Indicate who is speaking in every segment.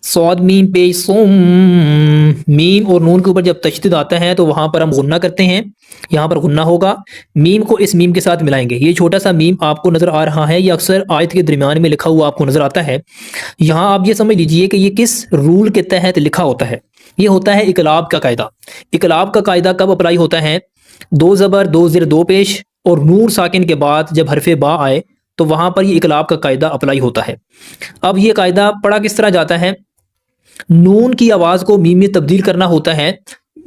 Speaker 1: صاد میم پیش صم، میم اور نون کے اوپر جب تشدد آتا ہے تو وہاں پر ہم غنہ کرتے ہیں، یہاں پر غنہ ہوگا، میم کو اس میم کے ساتھ ملائیں گے۔ یہ چھوٹا سا میم آپ کو نظر آ رہا ہے، یہ اکثر آیت کے درمیان میں لکھا ہوا آپ کو نظر آتا ہے۔ یہاں آپ یہ سمجھ لیجئے کہ یہ کس رول کے تحت لکھا ہوتا ہے، یہ ہوتا ہے اقلاب کا قاعدہ۔ اقلاب کا قاعدہ کب اپلائی ہوتا ہے؟ دو زبر دو زیر دو پیش اور نون ساکن کے بعد جب حرف با آئے تو وہاں پر یہ اقلاب کا قاعدہ اپلائی ہوتا ہے۔ اب یہ قاعدہ پڑھا کس طرح جاتا ہے؟ نون کی آواز کو میم میں تبدیل کرنا ہوتا ہے،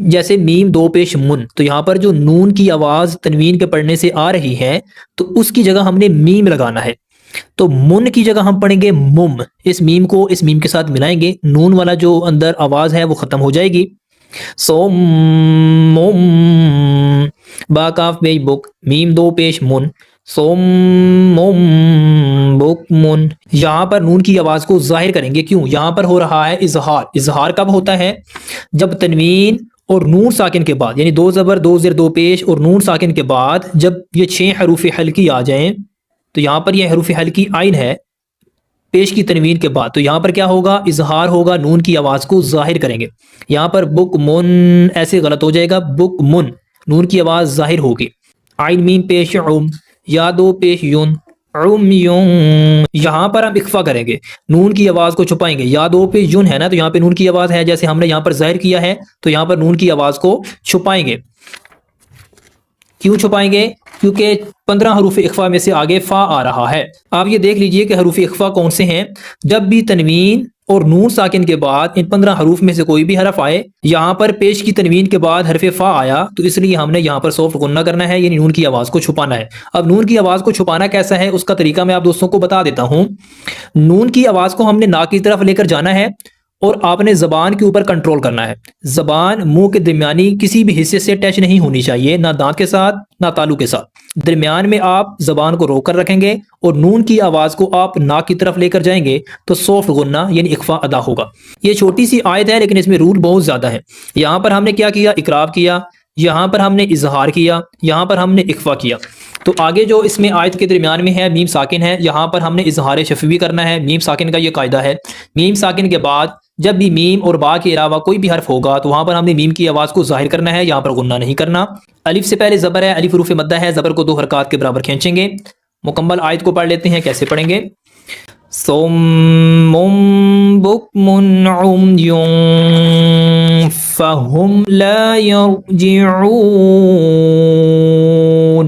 Speaker 1: جیسے میم دو پیش من، تو یہاں پر جو نون کی آواز تنوین کے پڑھنے سے آ رہی ہے تو اس کی جگہ ہم نے میم لگانا ہے، تو من کی جگہ ہم پڑھیں گے مم، اس میم کو اس میم کے ساتھ ملائیں گے، نون والا جو اندر آواز ہے وہ ختم ہو جائے گی۔ سوم مم، با کاف بے بک، میم دو پیش من، سوم مم بک من۔ یہاں پر نون کی آواز کو ظاہر کریں گے، کیوں؟ یہاں پر ہو رہا ہے اظہار۔ اظہار کب ہوتا ہے؟ جب تنوین اور نون ساکن کے بعد، یعنی دو زبر دو زیر دو پیش اور نون ساکن کے بعد جب یہ 6 حروف حلقی آ جائیں، تو یہاں پر یہ حروف حلقی عین ہے پیش کی تنوین کے بعد، تو یہاں پر کیا ہوگا؟ اظہار ہوگا، نون کی آواز کو ظاہر کریں گے۔ یہاں پر بک من ایسے غلط ہو جائے گا، بک من، نون کی آواز ظاہر ہوگی۔ عین میم پیش عم، یا دو پیش یون، عم یون، یہاں پر ہم اخفا کریں گے، نون کی آواز کو چھپائیں گے۔ یا دو پیش یون ہے نا، تو یہاں پہ نون کی آواز ہے، جیسے ہم نے یہاں پر ظاہر کیا ہے تو یہاں پر نون کی آواز کو چھپائیں گے۔ کیوں چھپائیں گے؟ کیونکہ 15 حروف اخفا میں سے آگے فا آ رہا ہے۔ آپ یہ دیکھ لیجئے کہ حروف اخفا کون سے ہیں۔ جب بھی تنوین اور نون ساکن کے بعد ان 15 حروف میں سے کوئی بھی حرف آئے، یہاں پر پیش کی تنوین کے بعد حرف فا آیا تو اس لیے ہم نے یہاں پر سافٹ غنہ کرنا ہے، یعنی نون کی آواز کو چھپانا ہے۔ اب نون کی آواز کو چھپانا کیسا ہے، اس کا طریقہ میں آپ دوستوں کو بتا دیتا ہوں۔ نون کی آواز کو ہم نے ناک کی طرف لے کر جانا ہے اور آپ نے زبان کے اوپر کنٹرول کرنا ہے۔ زبان منہ کے درمیانی کسی بھی حصے سے ٹچ نہیں ہونی چاہیے، نہ دانت کے ساتھ نہ تالو کے ساتھ۔ درمیان میں آپ زبان کو روک کر رکھیں گے اور نون کی آواز کو آپ ناک کی طرف لے کر جائیں گے تو سافٹ غنہ یعنی اخفا ادا ہوگا۔ یہ چھوٹی سی آیت ہے لیکن اس میں رول بہت زیادہ ہے۔ یہاں پر ہم نے کیا کیا؟ اقراب کیا، یہاں پر ہم نے اظہار کیا، یہاں پر ہم نے اخفا کیا۔ تو آگے جو اس میں آیت کے درمیان میں ہے میم ساکن ہے، یہاں پر ہم نے اظہار شفوی کرنا ہے۔ میم ساکن کا یہ قاعدہ ہے، میم ساکن کے بعد جب بھی میم اور با کے علاوہ کوئی بھی حرف ہوگا تو وہاں پر ہم نے میم کی آواز کو ظاہر کرنا ہے، یہاں پر غنہ نہیں کرنا۔ الف سے پہلے زبر ہے، الف حروف مدہ ہے، زبر کو 2 حرکات کے برابر کھینچیں گے۔ مکمل آیت کو پڑھ لیتے ہیں، کیسے پڑھیں گے؟ صم بکم عمی فہم لا یرجعون۔